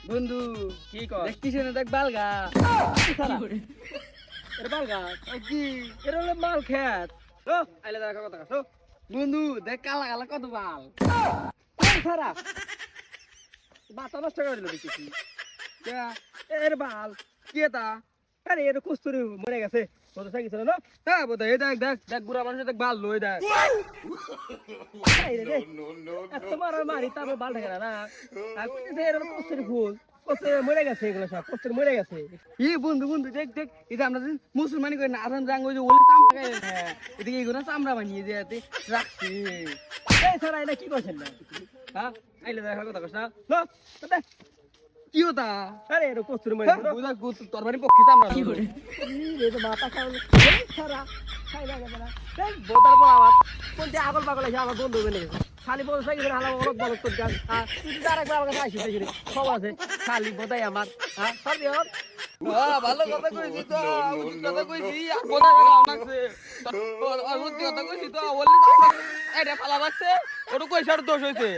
বন্ধু কি কর দেখতিস না দেখ বালগা এর বালগা কি এর হলো মাল খেত ও আইলে দেখা কথা কস বন্ধু দেখ কালা কালা কত বাল সারা বাতা নষ্ট করে দিল দেখছি এর বাল কি এটা আরে এর কস্তুরি মরে গেছে কত সাইকেল না হ্যাঁ বোধ এই দেখ দেখ দেখ বুড়া মানুষ দেখ বাল লই দেখ তোমার মারি তারপর বাল থাকে না আর কইতেছে এর কস্তুরি ফুল কষ্ট মরে গেছে এগুলো সব কষ্ট মরে গেছে ই বন্ধু বন্ধু দেখ দেখ এটা আমরা যে মুসলমানি করে না আসাম জাঙ্গ যে ওলি চামড়া গায়ে এদিকে এগুলো চামড়া বানিয়ে দিয়ে রাখছি এই সারা এটা কি করছেন না হ্যাঁ আইলে দেখা কথা কস না লো দেখ কি হতা আরে এর কস্তুরি মরে গেছে বুঝা তোর বাড়ি পক্ষে চামড়া কি করে এই তো মাথা খাওয়া সারা খাই না গেছে না এই বোতার পর আবার কোনতে আগল পাগল আছে আমার বন্ধু বলে খালি বড় সাইকেল হালা বড় বড় করতে হ্যাঁ তুই তো আরেকবার আমার কাছে আইছিস দেখি খবর আছে খালি বোতাই আমার হ্যাঁ সবই হল ভালো কথা কইছি তো উচিত কথা কইছি আর বোধা গাও লাগছে আর সত্যি কথা কইছি তো বললি এটা ফালা লাগছে ওটা কইছার দোষ হইছে